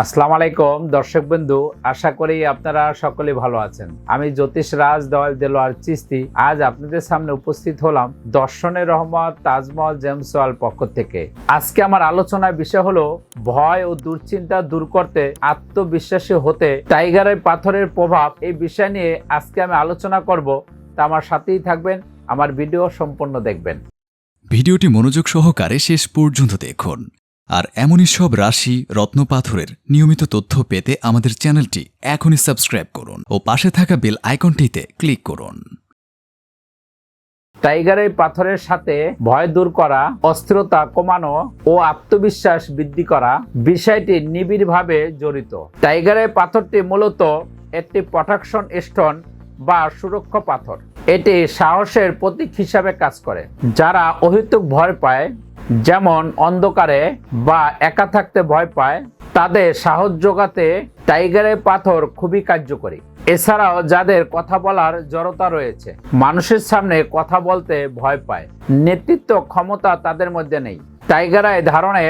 আসসালামু আলাইকুম দর্শক বন্ধু, আশা করি আপনারা সকলে ভালো আছেন। আমি জ্যোতিষ রাজ দেলোয়ার চিস্তি আজ আপনাদের সামনে উপস্থিত হলাম দর্শনের রহমত তাজমহল জেমস ওয়ার্ল্ড পক্ষ থেকে। আজকে আমার আলোচনার বিষয় হলো ভয় ও দুশ্চিন্তা দূর করতে আত্মবিশ্বাসী হতে টাইগারের পাথরের প্রভাব। এই বিষয় নিয়ে আজকে আমি আলোচনা করব, তা আমার সাথেই থাকবেন, আমার ভিডিও সম্পূর্ণ দেখবেন। ভিডিওটি মনোযোগ সহকারে শেষ পর্যন্ত দেখুন। আর এমনই সব রাশি রত্নপাথরের নিয়মিত তথ্য পেতে আমাদের চ্যানেলটি এখনই সাবস্ক্রাইব করুন ও পাশে থাকা বেল আইকনটিতে ক্লিক করুন। টাইগারের পাথরের সাথে ভয় দূর করা, অস্থিরতা কমানো ও আত্মবিশ্বাস বৃদ্ধি করা বিষয়টি নিবিড়ভাবে জড়িত। টাইগারের পাথরটি মূলত একটি প্রোটেকশন স্টোন বা সুরক্ষা পাথর। এটি সাহসের প্রতীক হিসাবে কাজ করে। যারা অহেতুক ভয় পায়, যেমন অন্ধকারে বা একা থাকতে ভয় পায়, তাদের সাহস যোগাতে টাইগারের পাথর খুবই কার্যকরী। এছাড়াও যাদের কথা বলার জড়তা রয়েছে, মানুষের সামনে কথা বলতে ভয় পায়, নেতৃত্ব ক্ষমতা তাদের মধ্যে নেই, টাইগারের ধারণে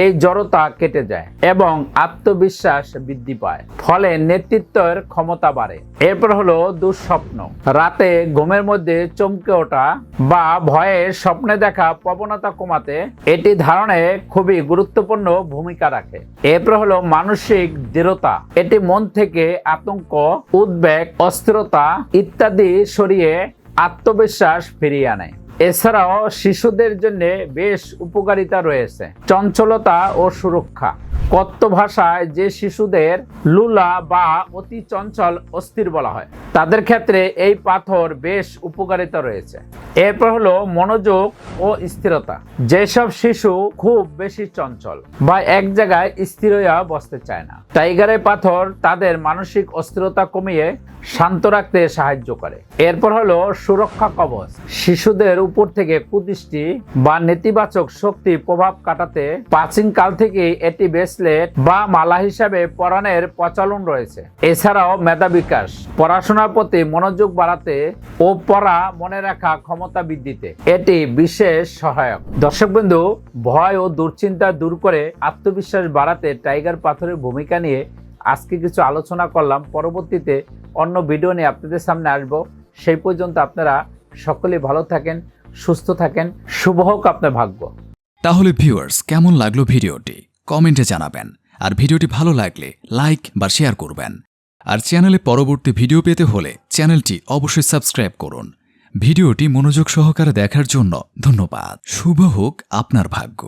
এই জড়তা কেটে যায় এবং আত্মবিশ্বাস বৃদ্ধি পায়, ফলে নেতৃত্বের ক্ষমতা বাড়ে। এরপর হলো দুঃস্বপ্ন। রাতে ঘুমের মধ্যে চমকে ওঠা বা ভয়ের স্বপ্নে দেখা প্রবণতা কমাতে এটি ধারণে খুবই গুরুত্বপূর্ণ ভূমিকা রাখে। এরপর হলো মানসিক দৃঢ়তা। এটি মন থেকে আতঙ্ক, উদ্বেগ, অস্থিরতা ইত্যাদি সরিয়ে আত্মবিশ্বাস ফিরিয়ে আনে। এছাড়াও শিশুদের জন্য বেশ উপকারিতা রয়েছে। চঞ্চলতা ও সুরক্ষা। কথ্য ভাষায় যে শিশুদের লুলা বা অতি চঞ্চল অস্থির বলা হয়, তাদের ক্ষেত্রে এই পাথর বেশ উপকারিতা রয়েছে। এরপর হলো মনোযোগ ও স্থিরতা। যেসব শিশু খুব বেশি চঞ্চল বা এক জায়গায় স্থির হইয়া বসতে চায় না, টাইগারের পাথর তাদের মানসিক অস্থিরতা কমিয়ে শান্ত রাখতে সাহায্য করে। এরপর হলো সুরক্ষা কবচ। শিশুদের উপর থেকে কুদৃষ্টি বা নেতিবাচক শক্তি প্রভাব কাটাতে প্রাচীনকাল থেকে এটি ব্রেসলেট বা মালা হিসাবে পরানের প্রচলন রয়েছে। এছাড়াও মেধা বিকাশ, পড়াশোনার প্রতি মনোযোগ বাড়াতে ও পড়া মনে রাখা ক্ষমতা বৃদ্ধিতে এটি বিশেষ সহায়ক। দর্শক বন্ধু, ভয় ও দুশ্চিন্তা দূর করে আত্মবিশ্বাস বাড়াতে টাইগার পাথরের ভূমিকা নিয়ে আজকে কিছু আলোচনা করলাম। পরবর্তীতে অন্য ভিডিও নিয়ে আপনাদের সামনে আসবো। সেই পর্যন্ত আপনারা সকলে ভালো থাকেন, সুস্থ থাকেন। শুভ হোক আপনার ভাগ্য। তাহলে ভিউয়ার্স, কেমন লাগলো ভিডিওটি কমেন্টে জানাবেন। আর ভিডিওটি ভালো লাগলে লাইক বা শেয়ার করবেন। আর চ্যানেলে পরবর্তী ভিডিও পেতে হলে চ্যানেলটি অবশ্যই সাবস্ক্রাইব করুন। ভিডিওটি মনোযোগ সহকারে দেখার জন্য ধন্যবাদ। শুভ হোক আপনার ভাগ্য।